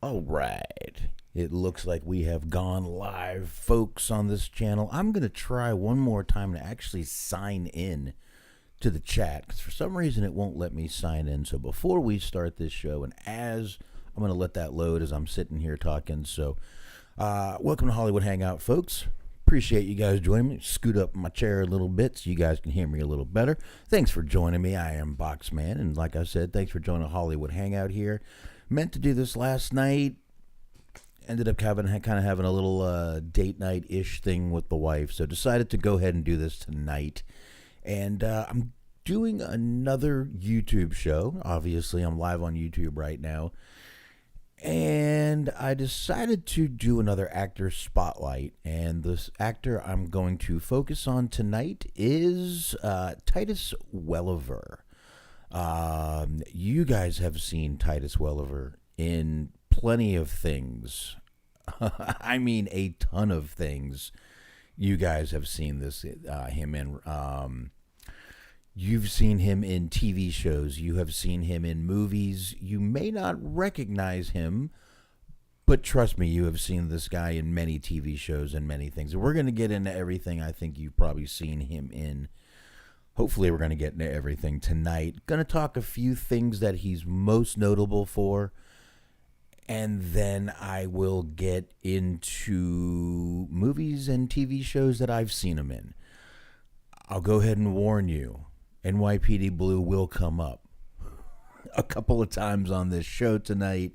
All right. It looks like we have gone live, folks, on this channel. I'm going to try one more time to actually sign in to the chat because for some reason it won't let me sign in. So before we start this show, and as I'm going to let that load as I'm sitting here talking. So welcome to Hollywood Hangout, folks. Appreciate you guys joining me. Scoot up my chair a little bit so you guys can hear me a little better. Thanks for joining me. I am Boxman, and like I said, thanks for joining Hollywood Hangout here. Meant to do this last night. Ended up kind of having a little date night-ish thing with the wife, so decided to go ahead and do this tonight. And I'm doing another YouTube show. Obviously, I'm live on YouTube right now. And I decided to do another actor spotlight. And this actor I'm going to focus on tonight is Titus Welliver. You guys have seen Titus Welliver in plenty of things. I mean, a ton of things. You guys have seen him in. You've seen him in TV shows. You have seen him in movies. You may not recognize him, but trust me, you have seen this guy in many TV shows and many things. And we're going to get into everything I think you've probably seen him in. Hopefully we're going to get into everything tonight. Going to talk a few things that he's most notable for. And then I will get into movies and TV shows that I've seen him in. I'll go ahead and warn you, NYPD Blue will come up a couple of times on this show tonight.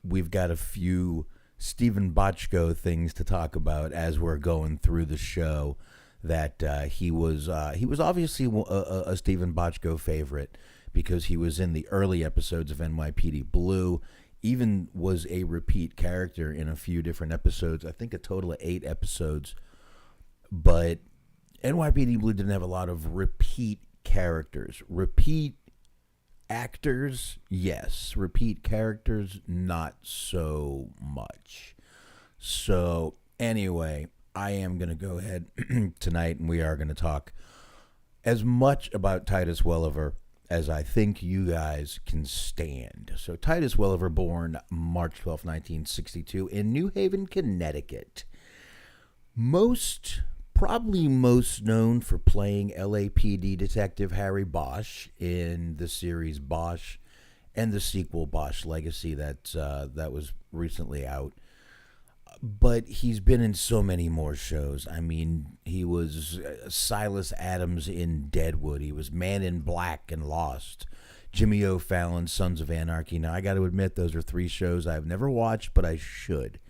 We've got a few Stephen Bochco things to talk about as we're going through the show. That he was obviously a Stephen Bochco favorite because he was in the early episodes of NYPD Blue, even was a repeat character in a few different episodes. I think a total of 8 episodes. But NYPD Blue didn't have a lot of repeat characters. Repeat actors, yes. Repeat characters, not so much. So anyway, I am going to go ahead tonight, and we are going to talk as much about Titus Welliver as I think you guys can stand. So Titus Welliver, born March 12, 1962, in New Haven, Connecticut. Probably most known for playing LAPD Detective Harry Bosch in the series Bosch and the sequel Bosch Legacy that was recently out. But he's been in so many more shows. I mean, he was Silas Adams in Deadwood. He was Man in Black and Lost. Jimmy O'Fallon's Sons of Anarchy. Now, I got to admit, those are 3 shows I've never watched, but I should.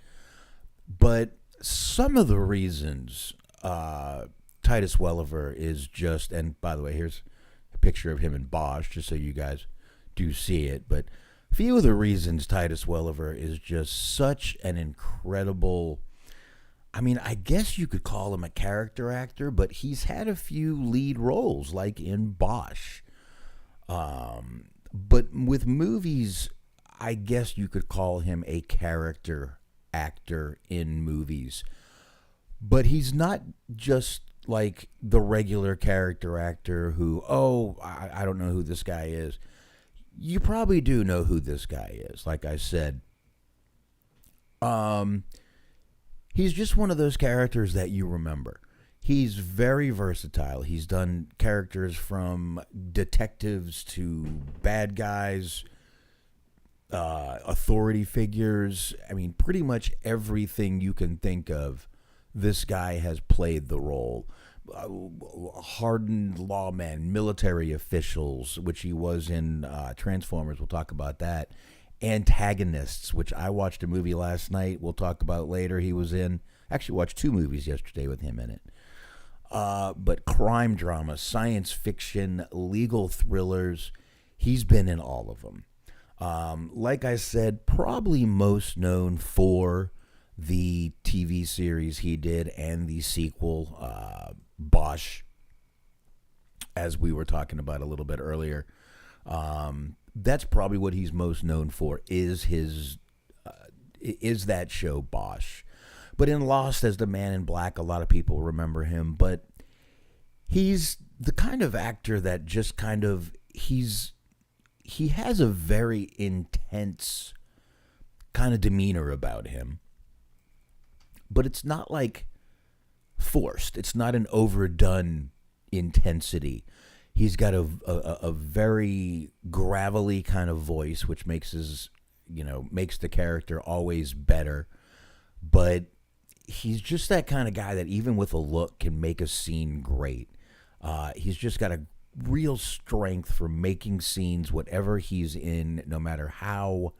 But some of the reasons Titus Welliver is just, and by the way, here's a picture of him in Bosch, just so you guys do see it, but few of the reasons Titus Welliver is just such an incredible, I mean, I guess you could call him a character actor, but he's had a few lead roles, like in Bosch. But with movies, I guess you could call him a character actor in movies. But he's not just like the regular character actor who, I don't know who this guy is. You probably do know who this guy is. Like I said, he's just one of those characters that you remember. He's very versatile. He's done characters from detectives to bad guys, authority figures. I mean, pretty much everything you can think of, this guy has played the role. Hardened lawmen, military officials, which he was in Transformers. We'll talk about that. Antagonists, which I watched a movie last night. We'll talk about later. He was in. Actually, watched 2 movies yesterday with him in it. But crime drama, science fiction, legal thrillers. He's been in all of them. Like I said, probably most known for the TV series he did and the sequel, Bosch, as we were talking about a little bit earlier. That's probably what he's most known for, is that show Bosch. But in Lost as the Man in Black, a lot of people remember him. But he's the kind of actor that just kind of, he has a very intense kind of demeanor about him. But it's not like forced. It's not an overdone intensity. He's got a very gravelly kind of voice, which makes makes the character always better. But he's just that kind of guy that even with a look can make a scene great. He's just got a real strength for making scenes, whatever he's in, no matter how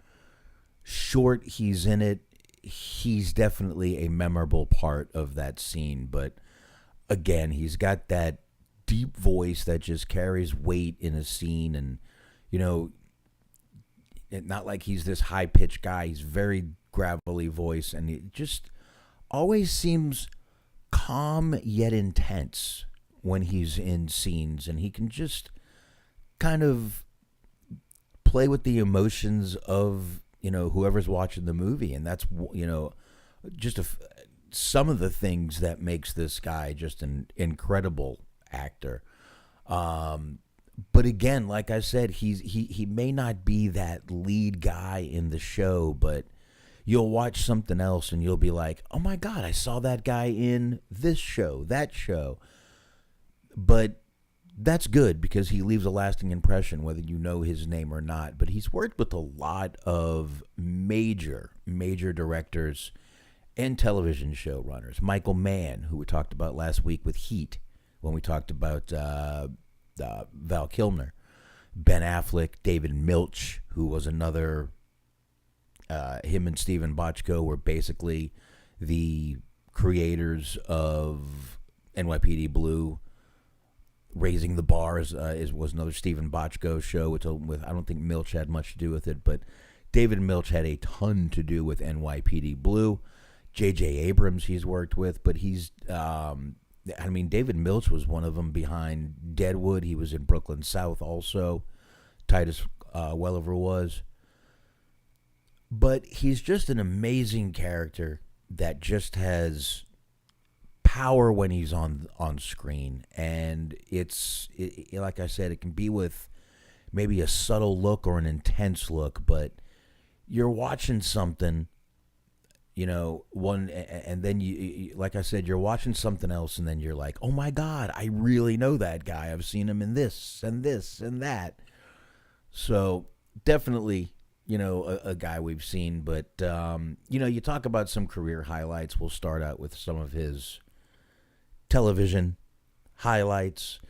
short he's in it. He's definitely a memorable part of that scene. But again, he's got that deep voice that just carries weight in a scene, and not like he's this high-pitched guy. He's very gravelly voice, and it just always seems calm yet intense when he's in scenes, and he can just kind of play with the emotions of whoever's watching the movie, and that's just some of the things that makes this guy just an incredible actor. But again, like I said, he may not be that lead guy in the show, but you'll watch something else and you'll be like, oh my God, I saw that guy in this show, that show. But that's good because he leaves a lasting impression, whether you know his name or not. But he's worked with a lot of major directors and television showrunners. Michael Mann, who we talked about last week with Heat, when we talked about Val Kilmer. Ben Affleck, David Milch, who was another... him and Steven Bochco were basically the creators of NYPD Blue. Raising the Bar was another Steven Bochco show, with I don't think Milch had much to do with it, but David Milch had a ton to do with NYPD Blue. J.J. Abrams he's worked with, but he's... David Milch was one of them behind Deadwood. He was in Brooklyn South also. Titus Welliver was. But he's just an amazing character that just has power when he's on screen. And it's like I said, it can be with maybe a subtle look or an intense look, but you're watching something, and then you, like I said, you're watching something else, and then you're like, oh my God, I really know that guy. I've seen him in this and this and that. So definitely, a guy we've seen. But, you talk about some career highlights. We'll start out with some of his television highlights.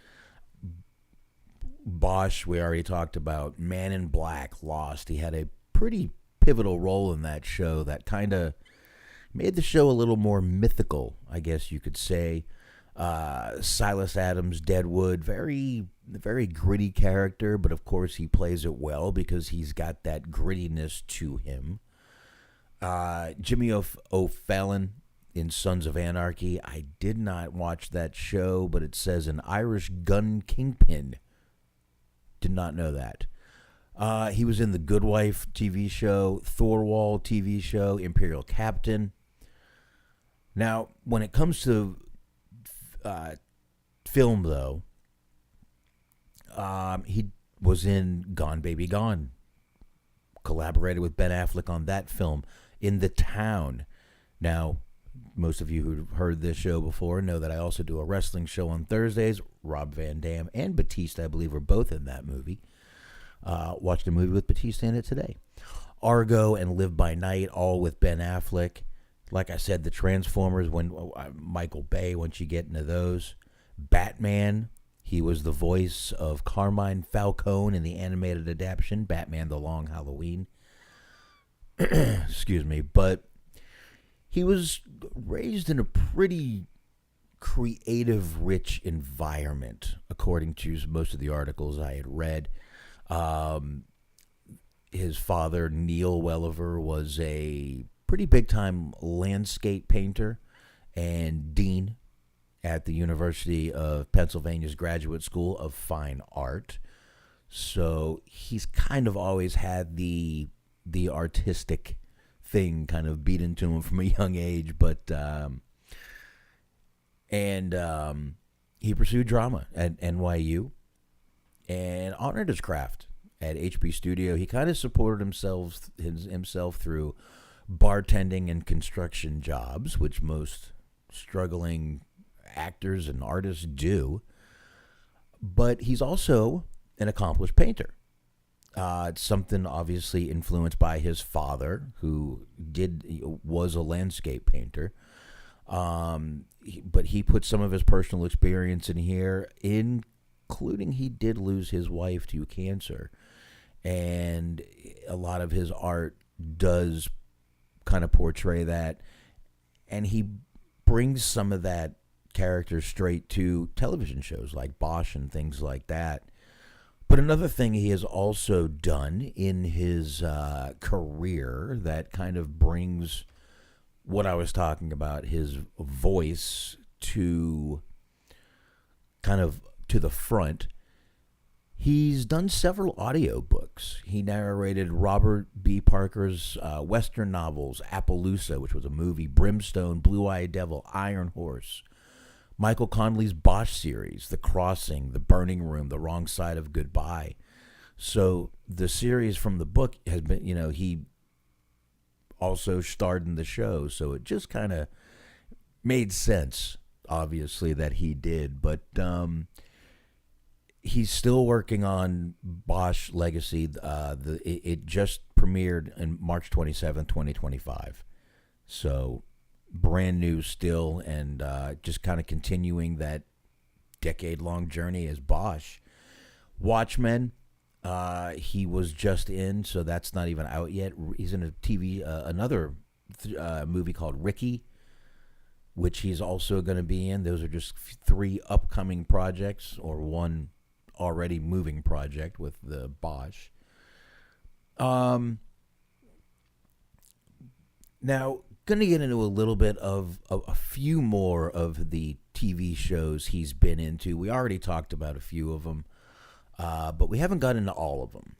Bosch, we already talked about. Man in Black, Lost. He had a pretty pivotal role in that show that kind of made the show a little more mythical, I guess you could say. Silas Adams, Deadwood, very, very gritty character, but of course he plays it well because he's got that grittiness to him. Jimmy O'Fallon in Sons of Anarchy. I did not watch that show, but it says an Irish gun kingpin. Did not know that. He was in The Good Wife TV show, Thorwald TV show, Imperial Captain. Now, when it comes to film, though, he was in Gone Baby Gone. Collaborated with Ben Affleck on that film. In The Town. Now, most of you who've heard this show before know that I also do a wrestling show on Thursdays. Rob Van Dam and Batista, I believe, were both in that movie. Watched a movie with Batista in it today. Argo and Live by Night, all with Ben Affleck. Like I said, the Transformers, when Michael Bay, once you get into those. Batman, he was the voice of Carmine Falcone in the animated adaptation, Batman the Long Halloween. Excuse me. But he was raised in a pretty creative, rich environment, according to most of the articles I had read. His father, Neil Welliver, was a pretty big-time landscape painter and dean at the University of Pennsylvania's Graduate School of Fine Art. So he's kind of always had the artistic thing kind of beat into him from a young age, but he pursued drama at NYU and honored his craft. at HB Studio. He kind of supported himself through bartending and construction jobs, which most struggling actors and artists do. But he's also an accomplished painter. It's something obviously influenced by his father, who was a landscape painter. But he put some of his personal experience in here, including he did lose his wife to cancer. And a lot of his art does kind of portray that. And he brings some of that character straight to television shows like Bosch and things like that. But another thing he has also done in his career that kind of brings what I was talking about, his voice to kind of to the front. He's done several audiobooks. He narrated Robert B. Parker's Western novels, Appaloosa, which was a movie, Brimstone, Blue-Eyed Devil, Iron Horse, Michael Connelly's Bosch series, The Crossing, The Burning Room, The Wrong Side of Goodbye. So the series from the book has been, he also starred in the show. So it just kind of made sense, obviously, that he did. But he's still working on Bosch Legacy. It just premiered on March 27th, 2025. So brand new still, and just kind of continuing that decade-long journey as Bosch. Watchmen, he was just in, so that's not even out yet. He's in another movie called Ricky, which he's also going to be in. Those are just 3 upcoming projects, or one already moving project with the Bosch. Now, going to get into a little bit of a few more of the TV shows he's been into. We already talked about a few of them, but we haven't got into all of them.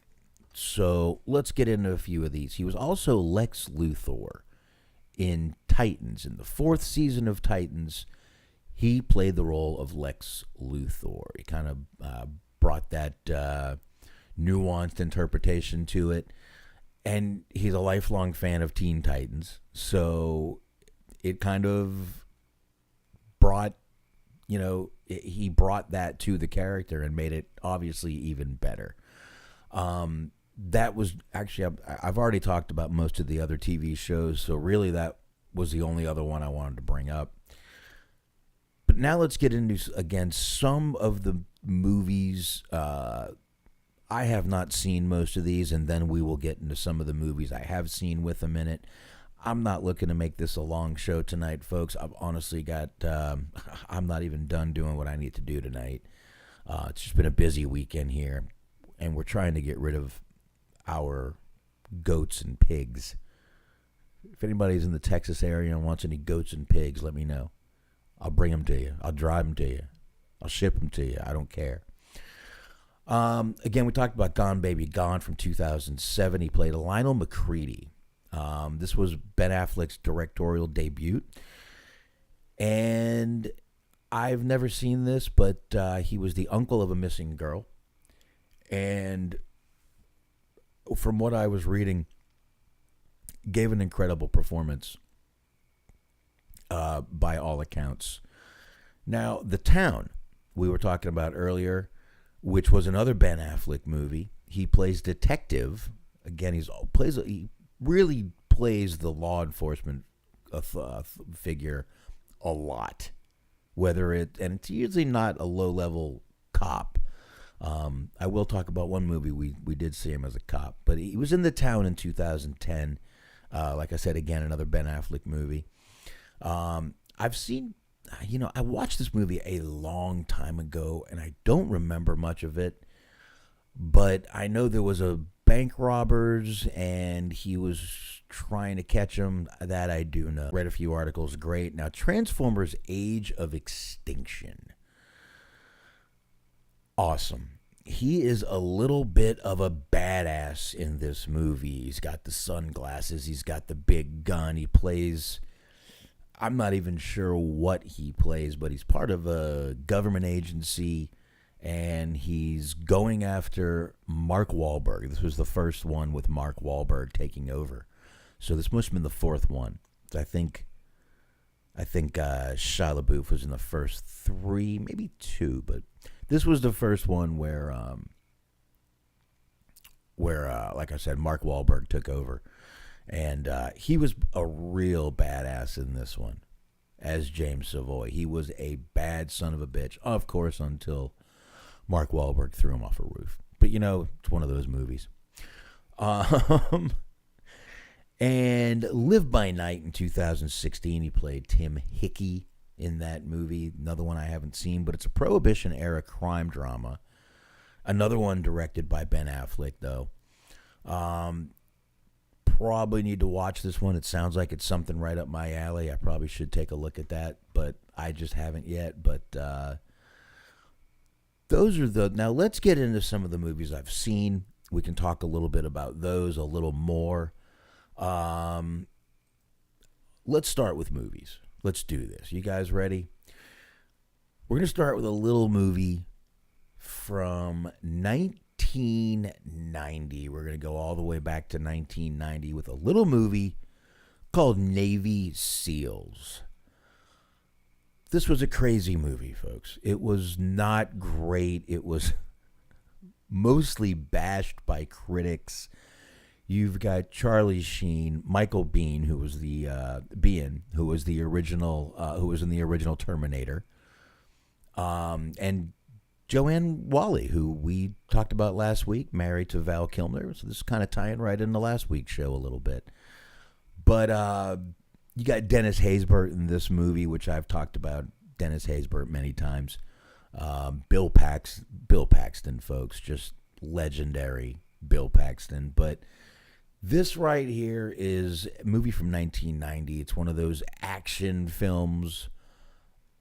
So let's get into a few of these. He was also Lex Luthor in Titans. In the 4th season of Titans, he played the role of Lex Luthor. He kind of brought that nuanced interpretation to it. And he's a lifelong fan of Teen Titans. So it kind of brought, he brought that to the character and made it obviously even better. That was actually, I've already talked about most of the other TV shows. So really that was the only other one I wanted to bring up. But now let's get into, again, some of the movies. I have not seen most of these, and then we will get into some of the movies I have seen with them in it. I'm not looking to make this a long show tonight, folks. I've honestly got, I'm not even done doing what I need to do tonight. It's just been a busy weekend here, and we're trying to get rid of our goats and pigs. If anybody's in the Texas area and wants any goats and pigs, let me know. I'll bring them to you. I'll drive them to you. I'll ship them to you. I don't care. Again, we talked about Gone Baby Gone from 2007. He played Lionel McCready. This was Ben Affleck's directorial debut. And I've never seen this, but he was the uncle of a missing girl. And from what I was reading, gave an incredible performance by all accounts. Now, The Town, we were talking about earlier, which was another Ben Affleck movie. He plays detective. Again, he really plays the law enforcement figure a lot. And it's usually not a low-level cop. I will talk about one movie we did see him as a cop, but he was in The Town in 2010. Like I said, again, another Ben Affleck movie. I've seen, I watched this movie a long time ago, and I don't remember much of it, but I know there was a bank robbers, and he was trying to catch them. That I do know. Read a few articles. Great. Now, Transformers: Age of Extinction. Awesome. He is a little bit of a badass in this movie. He's got the sunglasses. He's got the big gun. He plays, I'm not even sure what he plays, but he's part of a government agency, and he's going after Mark Wahlberg. This was the first one with Mark Wahlberg taking over. So this must have been the fourth one. I think Shia LaBeouf was in the first three, maybe two, but this was the first one where like I said, Mark Wahlberg took over, and he was a real badass in this one as James Savoy. He was a bad son of a bitch, of course, until Mark Wahlberg threw him off a roof. But it's one of those movies. And Live by Night in 2016, he played Tim Hickey in that movie. Another one I haven't seen, but it's a Prohibition-era crime drama. Another one directed by Ben Affleck, though. Probably need to watch this one. It sounds like it's something right up my alley. I probably should take a look at that, but I just haven't yet. But those are now let's get into some of the movies I've seen. We can talk a little bit about those a little more. Let's start with movies. Let's do this. You guys ready? We're going to start with a little movie from 1990. We're going to go all the way back to 1990 with a little movie called Navy SEALs. This was a crazy movie, folks. It was not great. It was mostly bashed by critics. You've got Charlie Sheen, Michael Biehn, who was the original, who was in the original Terminator, and Joanne Whalley, who we talked about last week, married to Val Kilmer. So this is kind of tying right into last week's show a little bit. But you got Dennis Haysbert in this movie, which I've talked about Dennis Haysbert many times. Bill Paxton, folks, just legendary Bill Paxton. But this right here is a movie from 1990. It's one of those action films.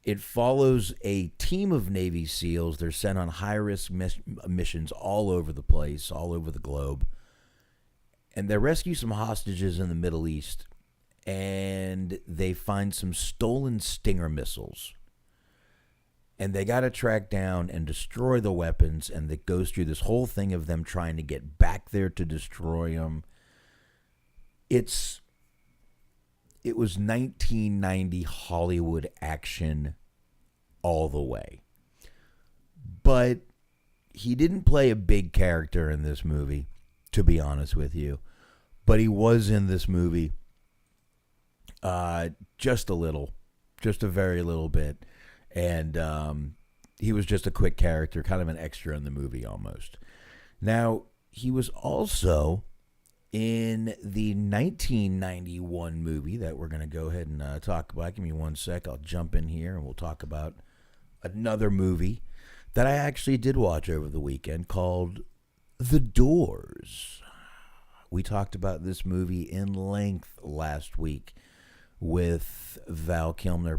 It follows a team of Navy SEALs. They're sent on high-risk missions all over the place, all over the globe. And they rescue some hostages in the Middle East. And they find some stolen Stinger missiles. And they got to track down and destroy the weapons. And it goes through this whole thing of them trying to get back there to destroy them. It was 1990 Hollywood action all the way. But he didn't play a big character in this movie, to be honest with you. But he was in this movie just a little, just a very little bit. And he was just a quick character, kind of an extra in the movie almost. Now, he was also in the 1991 movie that we're going to go ahead and talk about. Give me one sec. I'll jump in here and we'll talk about another movie that I actually did watch over the weekend called The Doors. We talked about this movie in length last week with Val Kilmer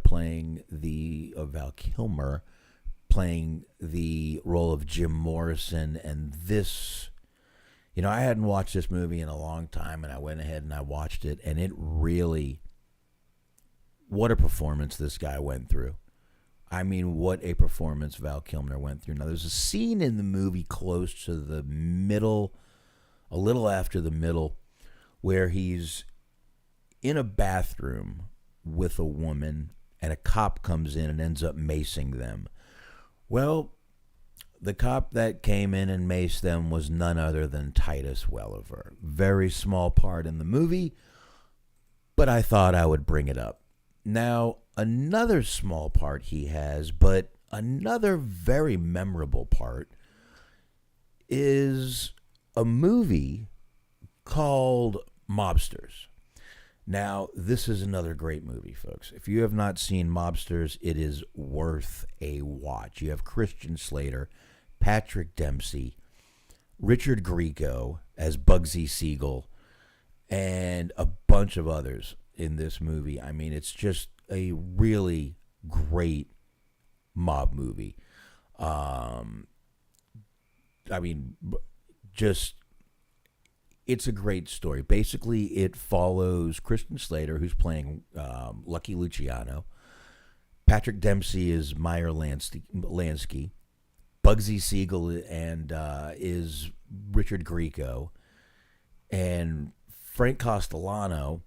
playing the role of Jim Morrison. And this, I hadn't watched this movie in a long time, and I went ahead and I watched it, and it really, what a performance this guy went through. I mean, what a performance Val Kilmer went through. Now, there's a scene in the movie close to the middle, a little after the middle, where he's in a bathroom with a woman, and a cop comes in and ends up macing them. Well, the cop that came in and maced them was none other than Titus Welliver. Very small part in the movie, but I thought I would bring it up. Now, another small part he has, but another very memorable part, is a movie called Mobsters. Now, this is another great movie, folks. If you have not seen Mobsters, it is worth a watch. You have Christian Slater, Patrick Dempsey, Richard Grieco as Bugsy Siegel, and a bunch of others in this movie. I mean, it's just a really great mob movie. It's a great story. Basically, it follows Christian Slater, who's playing Lucky Luciano. Patrick Dempsey is Meyer Lansky. Bugsy Siegel and is Richard Grieco, and Frank Castellano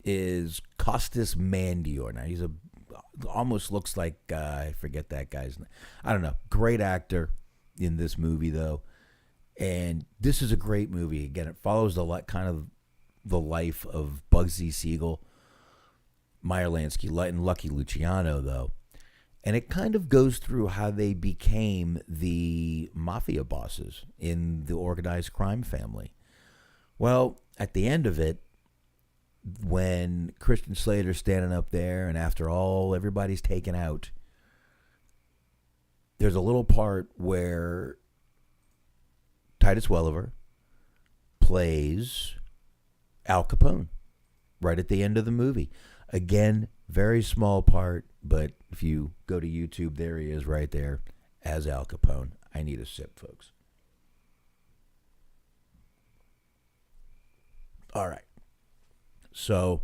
is Costas Mandior. Now he's almost looks like I forget that guy's name. I don't know. Great actor in this movie though, and this is a great movie. Again, it follows kind of the life of Bugsy Siegel, Meyer Lansky, and Lucky Luciano though. And it kind of goes through how they became the mafia bosses in the organized crime family. Well, at the end of it, when Christian Slater's standing up there and after all, everybody's taken out, there's a little part where Titus Welliver plays Al Capone right at the end of the movie. Again, very small part, but if you go to YouTube, there he is right there as Al Capone. I need a sip, folks. All right. So,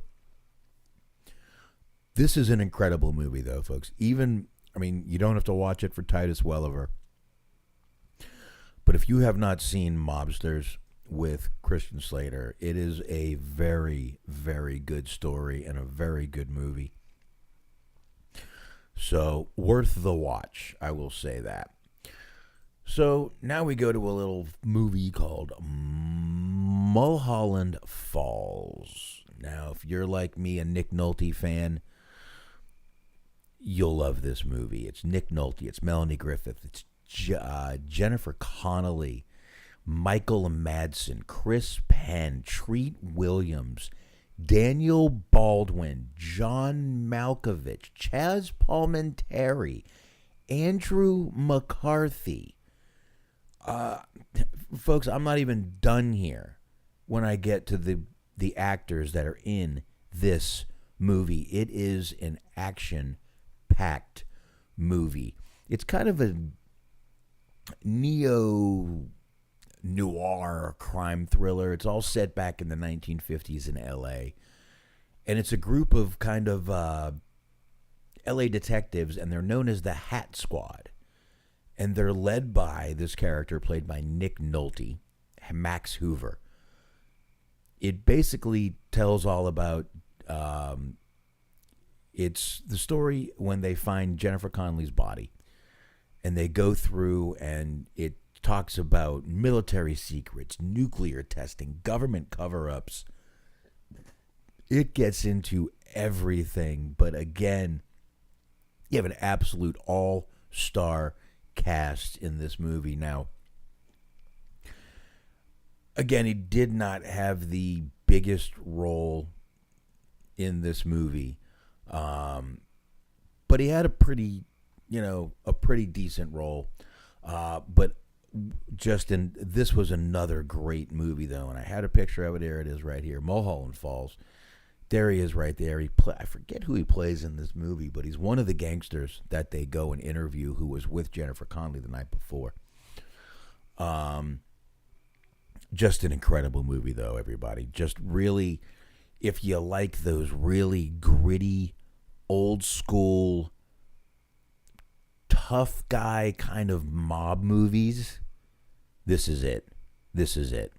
this is an incredible movie, though, folks. You don't have to watch it for Titus Welliver. But if you have not seen Mobsters with Christian Slater, it is a very, very good story and a very good movie. So, worth the watch, I will say that. So, now we go to a little movie called Mulholland Falls. Now, if you're like me, a Nick Nolte fan, you'll love this movie. It's Nick Nolte, it's Melanie Griffith, it's Jennifer Connelly, Michael Madsen, Chris Penn, Treat Williams, Daniel Baldwin, John Malkovich, Chaz Palminteri, Andrew McCarthy. Folks, I'm not even done here when I get to the actors that are in this movie. It is an action-packed movie. It's kind of a neo-noir crime thriller. It's all set back in the 1950s in L.A., and it's a group of kind of L.A. detectives, and they're known as the Hat Squad. And they're led by this character played by Nick Nolte, Max Hoover. It basically tells all about, it's the story when they find Jennifer Connelly's body. And they go through and it talks about military secrets, nuclear testing, government cover-ups. It gets into everything. But again, you have an absolute all-star cast in this movie. Now, again, he did not have the biggest role in this movie, but he had a pretty decent role. But this was another great movie, though, and I had a picture of it. There it is, right here, Mulholland Falls. There he is, right there. I forget who he plays in this movie, but he's one of the gangsters that they go and interview, who was with Jennifer Connelly the night before. Just an incredible movie, though, everybody. Just really, if you like those really gritty, old school, tough guy kind of mob movies, this is it. This is it.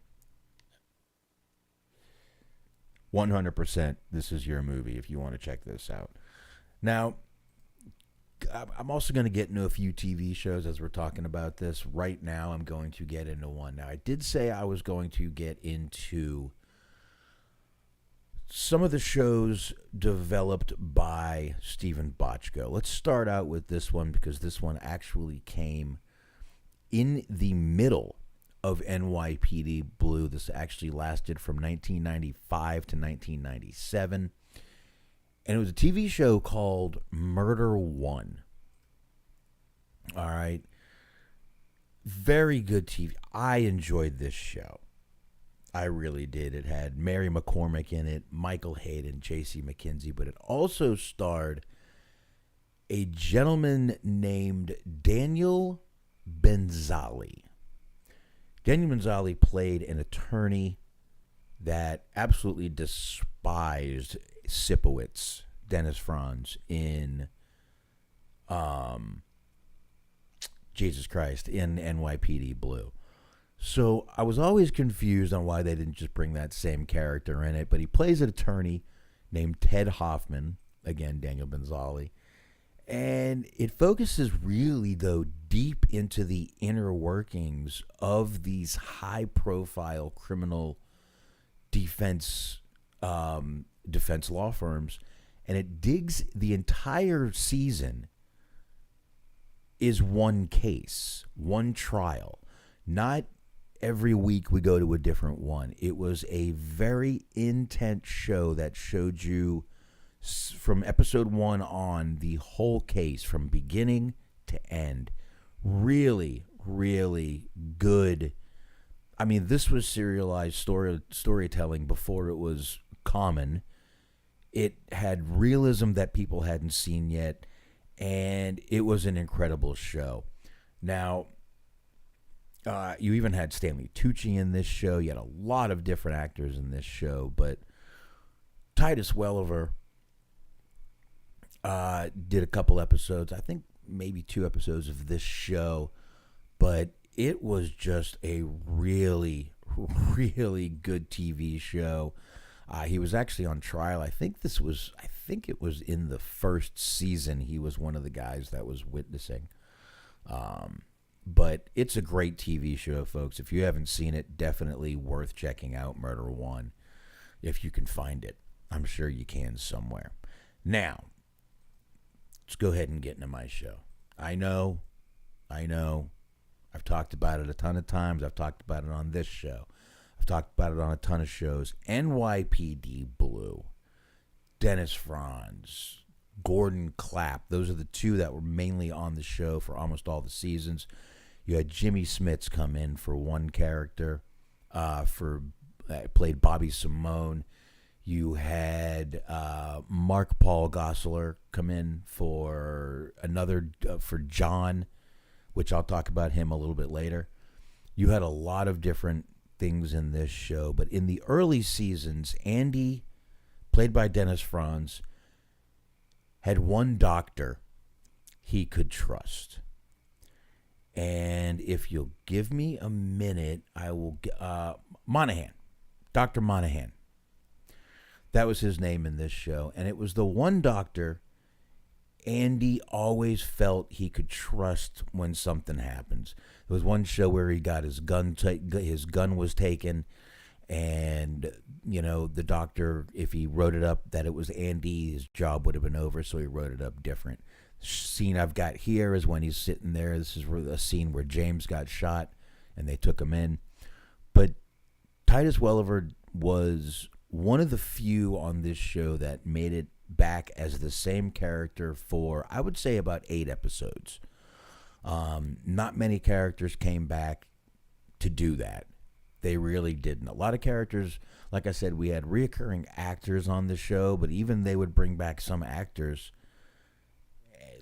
100%, this is your movie if you want to check this out. Now, I'm also going to get into a few TV shows as we're talking about this. Right now, I'm going to get into one. Now, I did say I was going to get into some of the shows developed by Stephen Bochco. Let's start out with this one because this one actually came in the middle of NYPD Blue. This actually lasted from 1995 to 1997. And it was a TV show called Murder One. All right. Very good TV. I enjoyed this show. I really did. It had Mary McCormick in it, Michael Hayden, J.C. McKenzie, but it also starred a gentleman named Daniel Benzali. Daniel Benzali played an attorney that absolutely despised Sipowicz, Dennis Franz, in Jesus Christ, in NYPD Blue. So I was always confused on why they didn't just bring that same character in it, but he plays an attorney named Ted Hoffman, again, Daniel Benzali, and it focuses really, though, deep into the inner workings of these high-profile criminal defense law firms, and it digs the entire season is one case, one trial, not every week we go to a different one. It was a very intense show that showed you from episode 1 on the whole case from beginning to end. Really, really good. I mean, this was serialized storytelling before it was common. It had realism that people hadn't seen yet, and it was an incredible show. Now, you even had Stanley Tucci in this show. You had a lot of different actors in this show, but Titus Welliver did a couple episodes, I think maybe 2 episodes of this show, but it was just a really, really good TV show. He was actually on trial. I think it was in the first season. He was one of the guys that was witnessing. But it's a great TV show, folks. If you haven't seen it, definitely worth checking out Murder One, if you can find it. I'm sure you can somewhere. Now, let's go ahead and get into my show. I know. I've talked about it a ton of times. I've talked about it on this show. I've talked about it on a ton of shows. NYPD Blue, Dennis Franz, Gordon Clapp. Those are the 2 that were mainly on the show for almost all the seasons. You had Jimmy Smits come in for one character, played Bobby Simone. You had Mark Paul Gosselaar come in for another, for John, which I'll talk about him a little bit later. You had a lot of different things in this show, but in the early seasons, Andy, played by Dennis Franz, had one doctor he could trust. And if you'll give me a minute, I will Monahan, Dr. Monahan. That was his name in this show. And it was the one doctor Andy always felt he could trust when something happens. There was one show where he got his gun was taken, and the doctor, if he wrote it up that it was Andy, his job would have been over, so he wrote it up different. The scene I've got here is when he's sitting there. This is a scene where James got shot and they took him in. But Titus Welliver was one of the few on this show that made it back as the same character for, I would say, about 8 episodes. Not many characters came back to do that. They really didn't. A lot of characters, like I said, we had reoccurring actors on the show, but even they would bring back some actors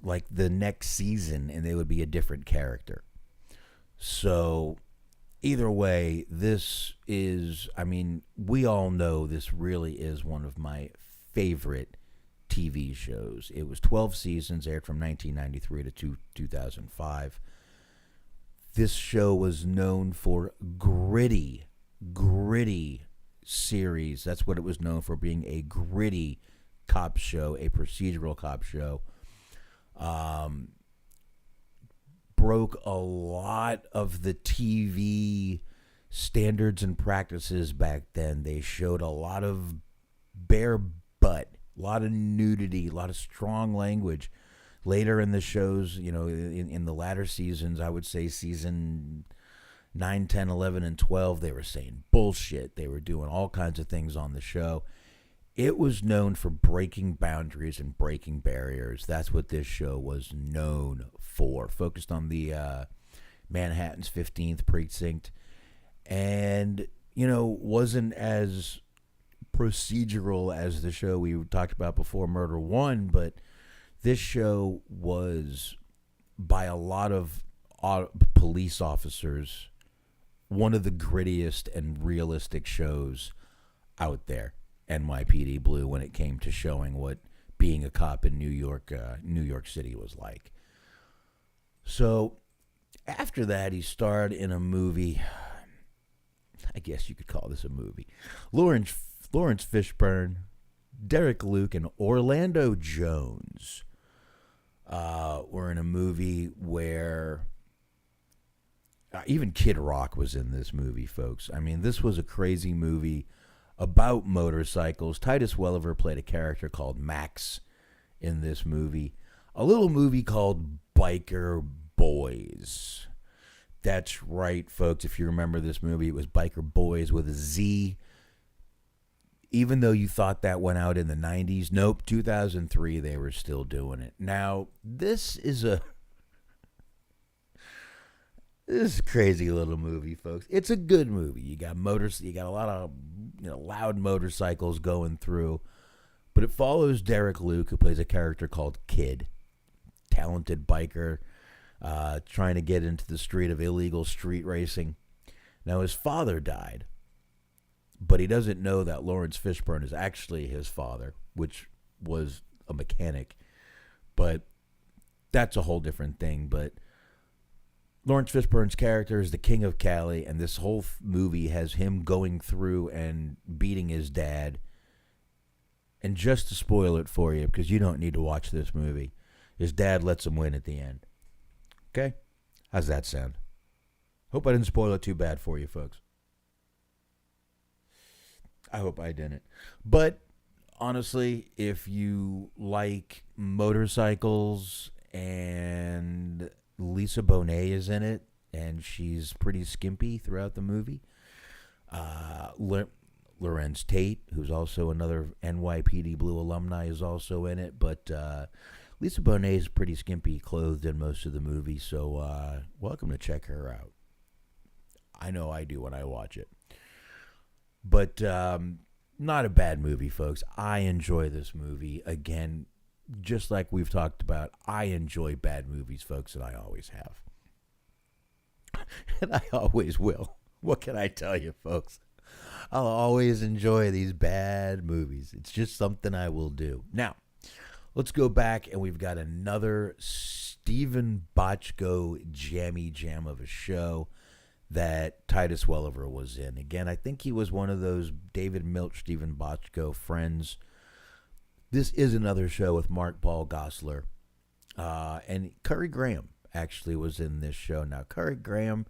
like the next season and they would be a different character. So either way, this is, we all know this really is one of my favorite TV shows. It was 12 seasons, aired from 1993 to 2005. This show was known for gritty series. That's what it was known for, being a gritty cop show, a procedural cop show. Broke a lot of the TV standards and practices back then. They showed a lot of bare butt, a lot of nudity, a lot of strong language. Later in the shows, in the latter seasons, I would say season 9, 10, 11, and 12, they were saying bullshit. They were doing all kinds of things on the show. It was known for breaking boundaries and breaking barriers. That's what this show was known for. Focused on the Manhattan's 15th precinct. And, wasn't as procedural as the show we talked about before, Murder One, but this show was, by a lot of police officers, one of the grittiest and realistic shows out there. NYPD Blue, when it came to showing what being a cop in New York City was like. So After that, he starred in a movie. I guess you could call this a movie. Lawrence Fishburne, Derek Luke, and Orlando Jones were in a movie where even Kid Rock was in this movie, folks. I mean, this was a crazy movie about motorcycles. Titus Welliver played a character called Max in this movie. A little movie called Biker Boys. That's right, folks. If you remember this movie, it was Biker Boys with a Z. Even though you thought that went out in the 90s, nope, 2003, they were still doing it. Now, this is a crazy little movie, folks. It's a good movie. You got a lot of loud motorcycles going through, but it follows Derek Luke, who plays a character called Kid, talented biker, trying to get into the street of illegal street racing. Now, his father died, but he doesn't know that Lawrence Fishburne is actually his father, which was a mechanic. But that's a whole different thing. But Lawrence Fishburne's character is the King of Cali, and this whole movie has him going through and beating his dad. And just to spoil it for you, because you don't need to watch this movie, his dad lets him win at the end. Okay? How's that sound? Hope I didn't spoil it too bad for you, folks. I hope I didn't. But honestly, if you like motorcycles, and Lisa Bonet is in it, and she's pretty skimpy throughout the movie. Lorenz Tate, who's also another NYPD Blue alumni, is also in it. But Lisa Bonet is pretty skimpy clothed in most of the movie, so welcome to check her out. I know I do when I watch it. But not a bad movie, folks. I enjoy this movie. Again, just like we've talked about, I enjoy bad movies, folks, and I always have. And I always will. What can I tell you, folks? I'll always enjoy these bad movies. It's just something I will do. Now, let's go back, and we've got another Stephen Bochco jammy jam of a show that Titus Welliver was in. Again, I think he was one of those David Milch, Stephen Bochco friends. This is another show with Mark Paul Gosselaar. And Curry Graham actually was in this show. Now, Curry Graham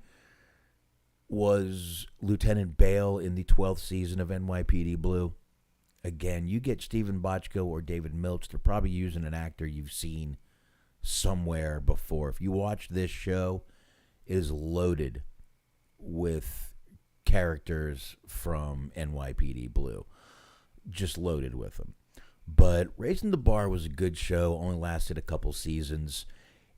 was Lieutenant Bale in the 12th season of NYPD Blue. Again, you get Stephen Bochco or David Milch, they're probably using an actor you've seen somewhere before. If you watch this show, it is loaded with characters from NYPD Blue. Just loaded with them. But Raising the Bar was a good show, only lasted a couple seasons.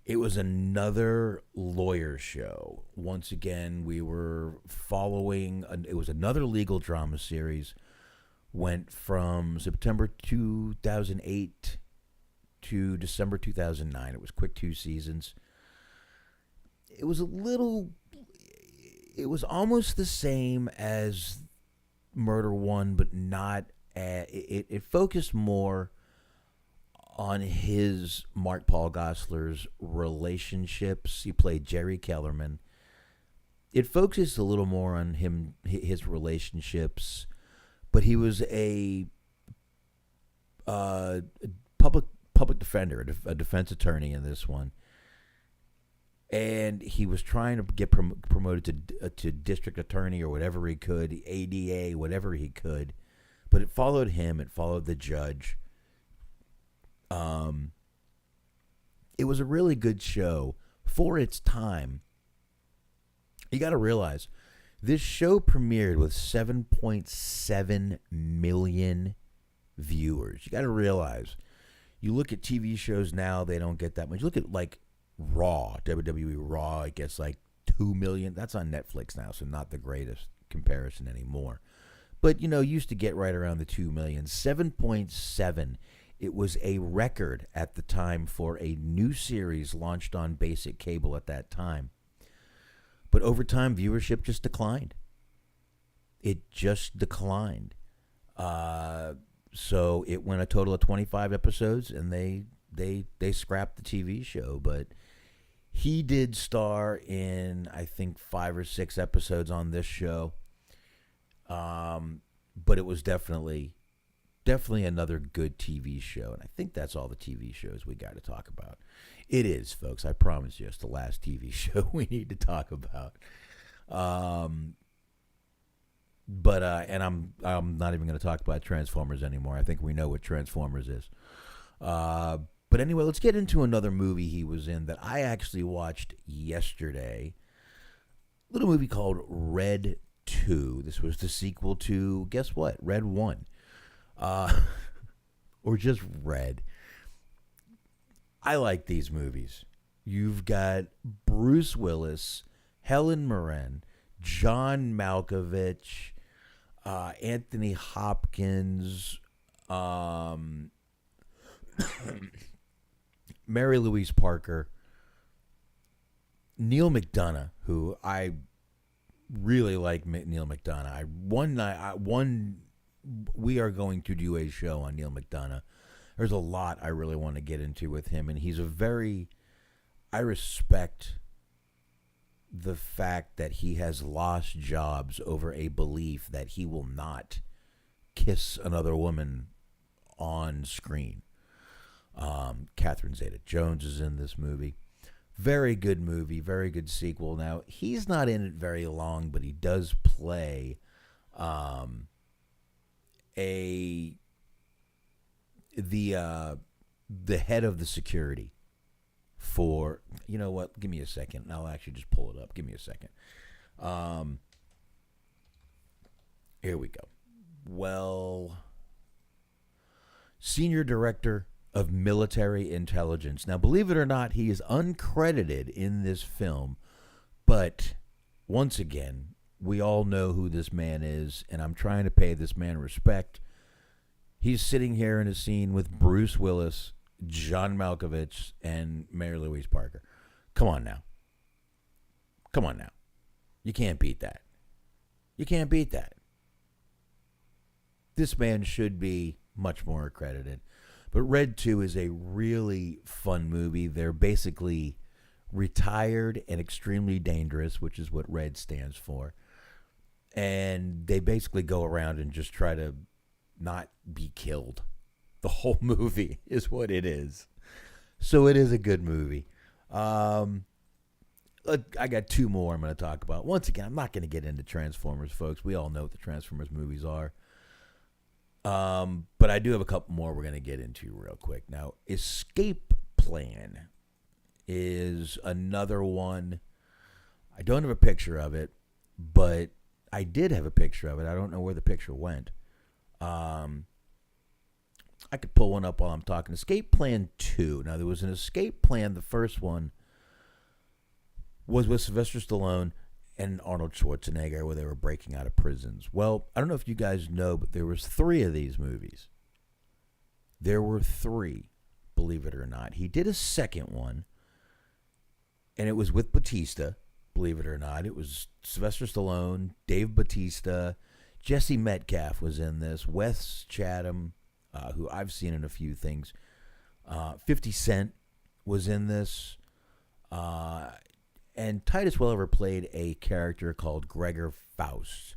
It was another lawyer show. Once again, we were following, it was another legal drama series. Went from September 2008 to December 2009. It was quick 2 seasons. It was almost the same as Murder One, but not. It focused more on his, Mark Paul Gosselaar's, relationships. He played Jerry Kellerman. It focused a little more on his relationships, but he was a public defender, a defense attorney in this one. And he was trying to get promoted to district attorney or whatever he could, ADA, whatever he could. But it followed him. It followed the judge. It was a really good show for its time. You got to realize, this show premiered with 7.7 million viewers. You got to realize, you look at TV shows now, they don't get that much. You look at like Raw, WWE Raw, it gets like 2 million. That's on Netflix now, so not the greatest comparison anymore. But, used to get right around the 2 million. 7.7. It was a record at the time for a new series launched on basic cable at that time. But over time, viewership just declined. It just declined. So it went a total of 25 episodes, and they scrapped the TV show. But He did star in, I think, 5 or 6 episodes on this show. But it was definitely another good TV show. And I think that's all the TV shows we got to talk about. It is, folks. I promise you, it's the last TV show we need to talk about. And I'm not even going to talk about Transformers anymore. I think we know what Transformers is. But anyway, let's get into another movie he was in that I actually watched yesterday. A little movie called Red 2. This was the sequel to, guess what? Red 1. Or just Red. I like these movies. You've got Bruce Willis, Helen Mirren, John Malkovich, Anthony Hopkins, Mary Louise Parker, Neil McDonough, who I really like. Neil McDonough. We are going to do a show on Neil McDonough. There's a lot I really want to get into with him, and he's I respect the fact that he has lost jobs over a belief that he will not kiss another woman on screen. Catherine Zeta-Jones is in this movie. Very good movie, very good sequel. Now, he's not in it very long, but he does play the head of the security for, you know what, give me a second. I'll actually just pull it up. Give me a second. Here we go. Well, Senior Director of Military Intelligence. Now, believe it or not, he is uncredited in this film, but once again, we all know who this man is, and I'm trying to pay this man respect. He's sitting here in a scene with Bruce Willis, John Malkovich, and Mary Louise Parker. Come on now. You can't beat that. This man should be much more accredited. But Red 2 is a really fun movie. They're basically retired and extremely dangerous, which is what Red stands for. And they basically go around and just try to not be killed. The whole movie is what it is. So it is a good movie. I got 2 more I'm going to talk about. Once again, I'm not going to get into Transformers, folks. We all know what the Transformers movies are. But I do have a couple more we're going to get into real quick. Now, Escape Plan is another one. I don't have a picture of it, but I did have a picture of it. I don't know where the picture went. I could pull one up while I'm talking. Escape Plan 2. Now, there was an Escape Plan. The first one was with Sylvester Stallone and Arnold Schwarzenegger, where they were breaking out of prisons. Well, I don't know if you guys know, but there was 3 of these movies. There were 3, believe it or not. He did a second one, and it was with Batista, believe it or not. It was Sylvester Stallone, Dave Batista, Jesse Metcalfe was in this, Wes Chatham, who I've seen in a few things. 50 Cent was in this. And Titus Welliver played a character called Gregor Faust.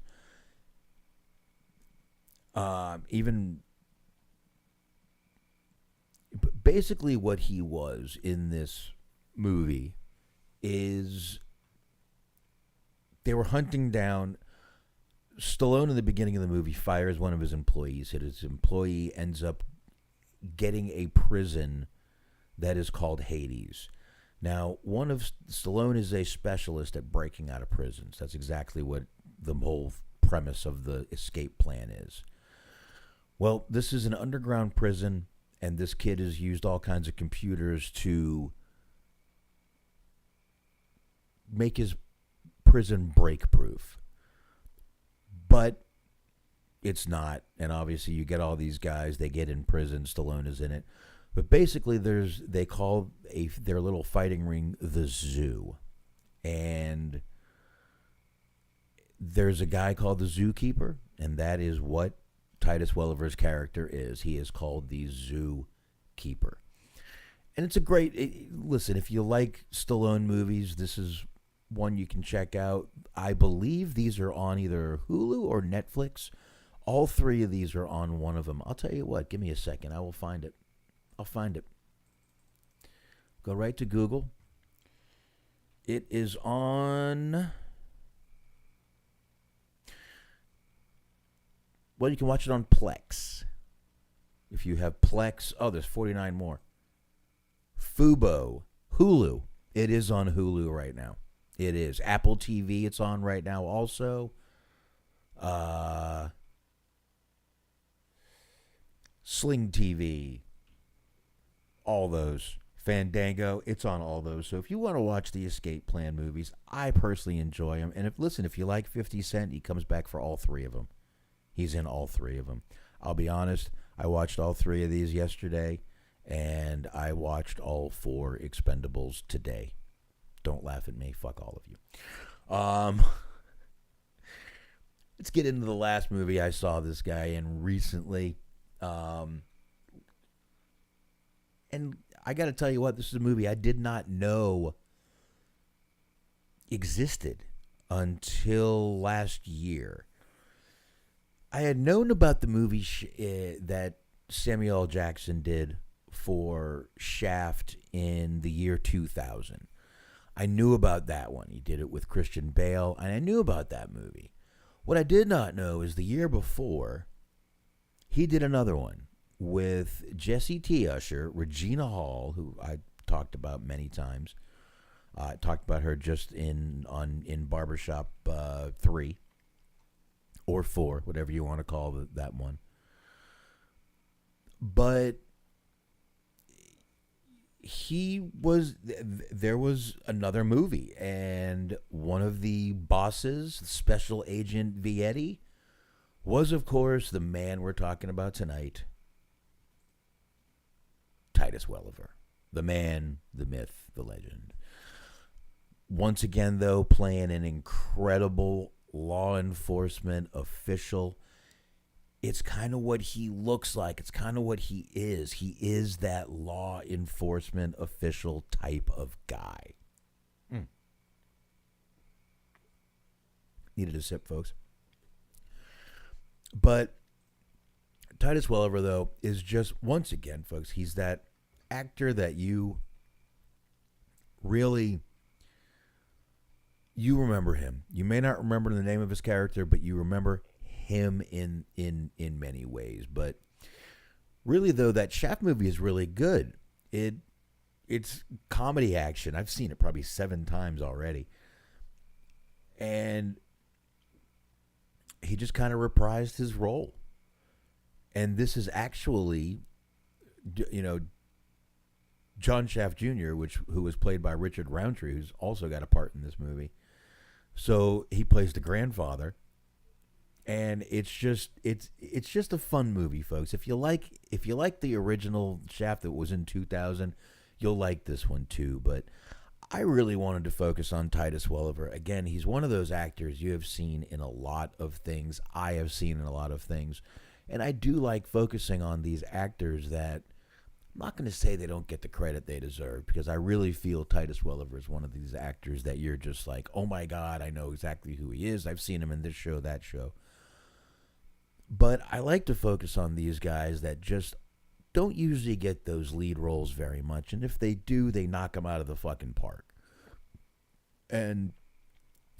Basically what he was in this movie is they were hunting down Stallone in the beginning of the movie fires one of his employees. His employee ends up getting a prison that is called Hades. Now, Stallone is a specialist at breaking out of prisons. That's exactly what the whole premise of the Escape Plan is. Well, this is an underground prison, and this kid has used all kinds of computers to make his prison break-proof. But it's not, and obviously you get all these guys, they get in prison, Stallone is in it. But basically they call their little fighting ring the zoo. And there's a guy called the Zookeeper, and that is what Titus Welliver's character is. He is called the Zookeeper. And it's a great listen. If you like Stallone movies, this is one you can check out. I believe these are on either Hulu or Netflix. All three of these are on one of them. I'll tell you what. Give me a second. I will find it. I'll find it. Go right to Google. It is on. Well, you can watch it on Plex. If you have Plex, there's 49 more. Fubo, Hulu. It is on Hulu right now. It is. Apple TV, it's on right now also. Sling TV. All those. Fandango, it's on all those. So if you want to watch the Escape Plan movies, I personally enjoy them. And if you like 50 Cent, he comes back for all three of them. He's in all three of them. I'll be honest, I watched all three of these yesterday, and I watched all four Expendables today. Don't laugh at me. Fuck all of you. Let's get into the last movie I saw this guy in recently. And I got to tell you what, this is a movie I did not know existed until last year. I had known about the movie that Samuel L. Jackson did for Shaft in the year 2000. I knew about that one. He did it with Christian Bale, and I knew about that movie. What I did not know is the year before, he did another one with Jessie T. Usher, Regina Hall, who I talked about many times. I talked about her just in Barbershop 3 or 4, whatever you want to call that one. But there was another movie, and one of the bosses, Special Agent Vietti, was, of course, the man we're talking about tonight, Titus Welliver. The man, the myth, the legend. Once again, though, playing an incredible law enforcement official. It's kind of what he looks like. It's kind of what he is. He is that law enforcement official type of guy. Needed a sip, folks. But Titus Welliver, though, is just, once again, folks, he's that actor that you really, you remember him. You may not remember the name of his character, but you remember him in many ways. But really, though, that Shaft movie is really good. It's comedy action. I've seen it probably 7 times already. And he just kind of reprised his role. And this is actually, John Shaft Jr., who was played by Richard Roundtree, who's also got a part in this movie. So he plays the grandfather. And it's just a fun movie, folks. If you like the original Shaft that was in 2000, you'll like this one too. But I really wanted to focus on Titus Welliver. Again, he's one of those actors you have seen in a lot of things. I have seen in a lot of things. And I do like focusing on these actors that, I'm not going to say they don't get the credit they deserve, because I really feel Titus Welliver is one of these actors that you're just like, oh my God, I know exactly who he is. I've seen him in this show, that show. But I like to focus on these guys that just don't usually get those lead roles very much. And if they do, they knock them out of the fucking park. And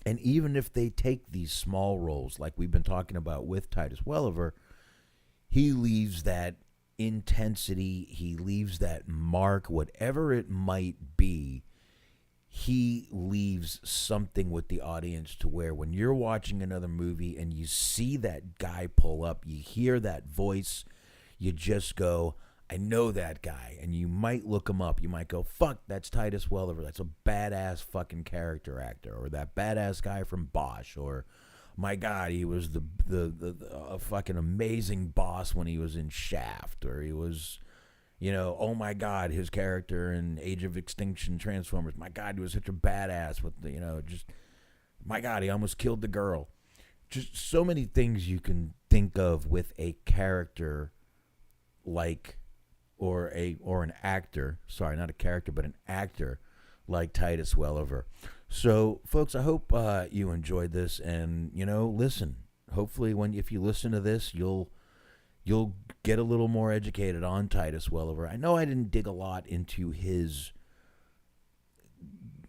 even if they take these small roles, like we've been talking about with Titus Welliver, he leaves that intensity, he leaves that mark, whatever it might be. He leaves something with the audience to where when you're watching another movie and you see that guy pull up, you hear that voice, you just go, I know that guy. And you might look him up. You might go, fuck, that's Titus Welliver. That's a badass fucking character actor. Or that badass guy from Bosch. Or, my God, he was the fucking amazing boss when he was in Shaft. Or he was, oh my God, his character in Age of Extinction Transformers. My God, he was such a badass with just, my God, he almost killed the girl. Just so many things you can think of with a character like or an actor, sorry, not a character, but an actor like Titus Welliver. So, folks, I hope you enjoyed this, and listen. Hopefully, if you listen to this, you'll get a little more educated on Titus Welliver. I know I didn't dig a lot into his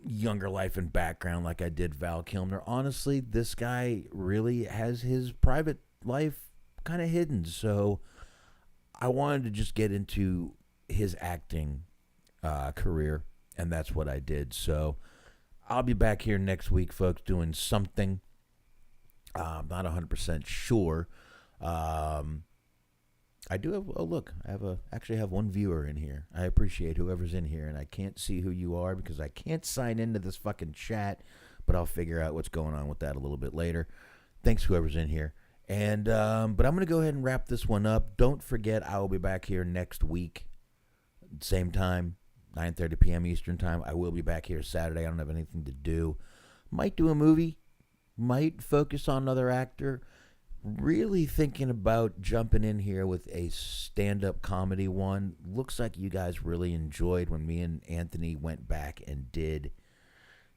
younger life and background like I did Val Kilmer. Honestly, this guy really has his private life kind of hidden. So I wanted to just get into his acting career, and that's what I did. So I'll be back here next week, folks, doing something. I'm not 100% sure. I do have. Oh, look, I actually have one viewer in here. I appreciate whoever's in here, and I can't see who you are because I can't sign into this fucking chat. But I'll figure out what's going on with that a little bit later. Thanks, whoever's in here. And but I'm gonna go ahead and wrap this one up. Don't forget, I will be back here next week, same time, 9:30 p.m. Eastern time. I will be back here Saturday. I don't have anything to do. Might do a movie. Might focus on another actor. Really thinking about jumping in here with a stand-up comedy one. Looks like you guys really enjoyed when me and Anthony went back and did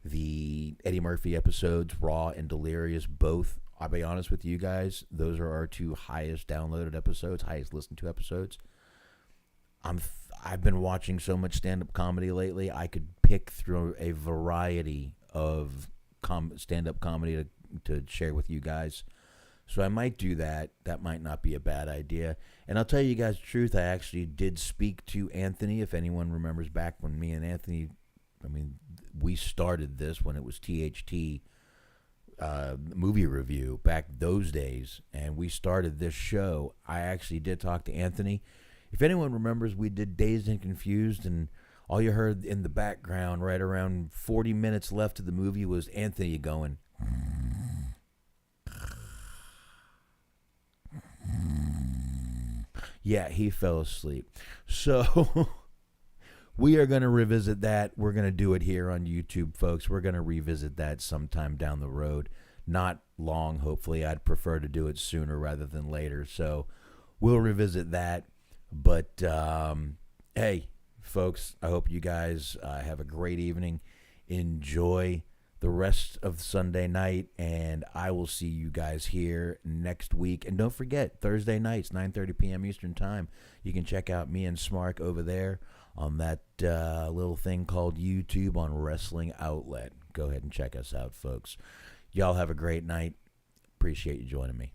the Eddie Murphy episodes, Raw and Delirious, both. I'll be honest with you guys, those are our two highest downloaded episodes, highest listened to episodes. I've been watching so much stand-up comedy lately, I could pick through a variety of stand-up comedy to share with you guys. So I might do that. That might not be a bad idea. And I'll tell you guys the truth, I actually did speak to Anthony. If anyone remembers back when me and Anthony, we started this when it was THT movie review back those days, and we started this show. I actually did talk to Anthony. If anyone remembers, we did Dazed and Confused, and all you heard in the background right around 40 minutes left of the movie was Anthony going, yeah, he fell asleep. So we are going to revisit that. We're going to do it here on YouTube, folks. We're going to revisit that sometime down the road. Not long, hopefully. I'd prefer to do it sooner rather than later. So we'll revisit that. But, hey, folks, I hope you guys have a great evening. Enjoy the rest of Sunday night, and I will see you guys here next week. And don't forget, Thursday nights, 9:30 p.m. Eastern Time, you can check out me and Smark over there on that little thing called YouTube on Wrestling Outlet. Go ahead and check us out, folks. Y'all have a great night. Appreciate you joining me.